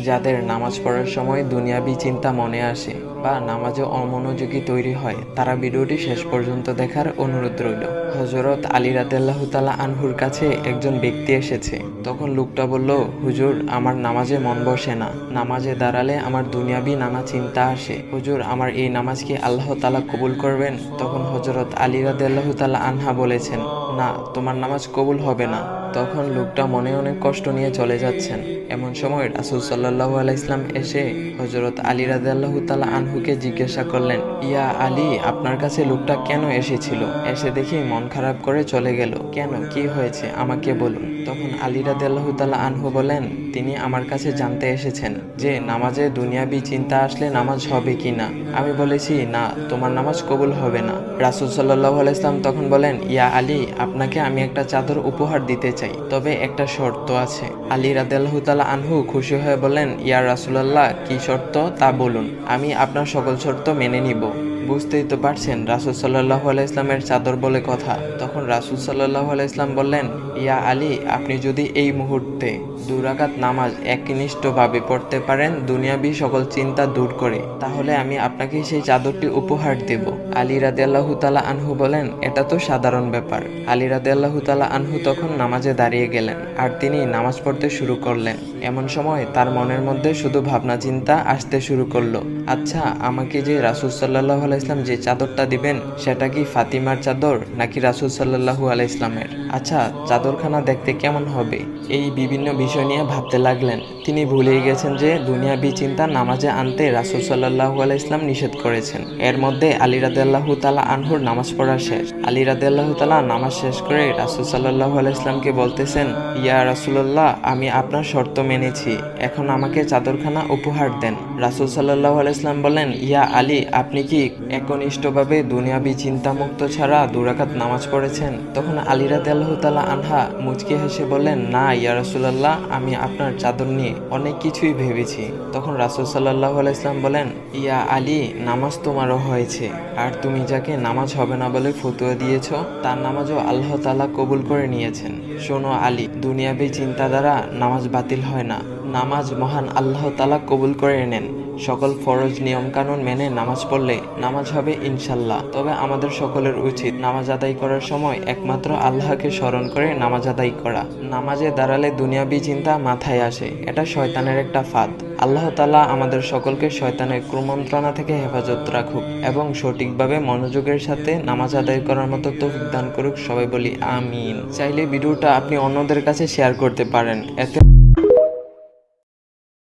যাদের নামাজ পড়ার সময় দুনিয়াবি চিন্তা মনে আসে বা নামাজে অমনোযোগী তৈরি হয়, তারা ভিডিওটি শেষ পর্যন্ত দেখার অনুরোধ রইল। হযরত আলী রাদিয়াল্লাহু তাআলা আনহুর কাছে একজন ব্যক্তি এসেছে। তখন লোকটা বলল, হুজুর, আমার নামাজে মন বসে না। নামাজে দাঁড়ালে আমার দুনিয়াবি নানা চিন্তা আসে। হুজুর, আমার এই নামাজ কি আল্লাহ তাআলা কবুল করবেন? তখন হযরত আলী রাদিয়াল্লাহু তাআলা আনহা বলেছেন, না, তোমার নামাজ কবুল হবে না। তখন লোকটা মনে অনেক কষ্ট নিয়ে চলে যাচ্ছেন। এমন সময় রাসূল সাল্লাল্লাহু আলাইহি ওয়াসাল্লাম এসে হযরত আলী রাদিয়াল্লাহু তাআলা আনহুকে জিজ্ঞাসা করলেন, ইয়া আলী, আপনার কাছে লোকটা কেন এসেছিল? এসে দেখি মন খারাপ করে চলে গেল। কেন, কি হয়েছে, আমাকে বলুন। তখন আলী রাদিয়াল্লাহু তাআলা আনহু বলেন, তিনি আমার কাছে জানতে এসেছেন যে নামাজে দুনিয়াবি চিন্তা আসলে নামাজ হবে কিনা। আমি বলেছি, না, তোমার নামাজ কবুল হবে না। রাসূল সাল্লাল্লাহু আলাইহি ওয়াসাল্লাম তখন বলেন, ইয়া আলী, আপনাকে আমি একটা চাদর উপহার দিতে চাই, তবে একটা শর্ত আছে। আলী রাদিয়াল্লাহু তাআলা আনহু খুশি হয়ে বলেন, ইয়া রাসূলুল্লাহ, কি শর্ত তা বলুন, আমি আপনার সকল শর্ত মেনে নিব। বুঝতেই তো পারছেন রাসূল সাল্লাল্লাহু আলাইহি ইসলামের চাদর বলে কথা। তখন রাসূল সাল্লাল্লাহু আলাইহি ইসলাম বললেন, ইয়া আলী, আপনি যদি এই মুহূর্তে 2 রাকাত নামাজ একনিষ্ঠভাবে পড়তে পারেন দুনিয়াবি সকল চিন্তা দূর করে, তাহলে আমি আপনাকে সেই চাদরটি উপহার দেব। আলী রাদিয়াল্লাহু তাআলা আনহু বলেন, এটা তো সাধারণ ব্যাপার। আলী রাদিয়াল্লাহু তাআলা আনহু তখন নামাজে দাঁড়িয়ে গেলেন আর তিনি নামাজ পড়তে শুরু করলেন। এমন সময় তার মনের মধ্যে শুধু ভাবনা চিন্তা আসতে শুরু করলো, আচ্ছা, আমাকে যে রাসূল সাল্লাল্লাহু আলাইহি ইসলাম যে চাদরটা দিবেন, সেটা কি ফাতিমার চাদর নাকি রাসূল সাল্লাল্লাহু আলাইহি ইসলামের? আচ্ছা, চাদরখানা দেখতে কেমন হবে? এই বিভিন্ন বিষয় নিয়ে ভাবতে লাগলেন। তিনি ভুলেই গেছেন যে দুনিয়াবি চিন্তা নামাজে আনতে রাসূল সাল্লাল্লাহু আলাইহি ইসলাম নিষেধ করেছেন। এর মধ্যে আলী রাদিয়াল্লাহু তাআলা আনহুর নামাজ পড়া শেষ। আলী রাদিয়াল্লাহু তাআলা নামাজ শেষ করে রাসূল সাল্লাল্লাহু আলাইহি ইসলামকে বলতেছেন, ইয়া রাসূলুল্লাহ, আমি আপনার শর্ত মেনেছি, এখন আমাকে চাদরখানা উপহার দেন। রাসূল সাল্লাল্লাহু আলাইহি ইসলাম বলেন, ইয়া আলী, আপনি কি একনিষ্ঠভাবে দুনিয়াবি চিন্তামুক্ত ছাড়া 2 রাকাত নামাজ পড়েছেন? তখন আলী রাদিয়াল্লাহু তাআলা আনহা মুচকি হেসে বললেন, না ইয়া রাসূলুল্লাহ, আমি আপনার চাদর নিয়ে অনেক কিছুই ভেবেছি। তখন রাসূল সাল্লাল্লাহু আলাইহি ইসলাম বলেন, ইয়া আলী, নামাজ তোমারও হয়েছে, আর তুমি যাকে নামাজ হবে না বলে ফতোয়া দিয়েছ, তার নামাজও আল্লাহ তাআলা কবুল করে নিয়েছেন। শোনো আলী, দুনিয়াবি চিন্তা দ্বারা নামাজ বাতিল হয় না, নামাজ মহান আল্লাহ তাআলা কবুল করে নেন। সকল ফরজ নিয়ম কানুন মেনে নামাজ পড়লে নামাজ হবে ইনশাল্লাহ। তবে আমাদের সকলের উচিত নামাজ আদায় করার সময় একমাত্র আল্লাহকে স্মরণ করে নামাজ আদায় করা। নামাজে দাঁড়ালে দুনিয়াবি চিন্তা মাথায় আসে, এটা শয়তানের একটা ফাঁদ। আল্লাহ তাআলা আমাদের সকলকে শয়তানের কুমন্ত্রণা থেকে হেফাজত রাখুক এবং সঠিকভাবে মনোযোগের সাথে নামাজ আদায় করার মতো তৌফিক দান করুক। সবাই বলি আমিন। চাইলে ভিডিওটা আপনি অন্যদের কাছে শেয়ার করতে পারেন, এতে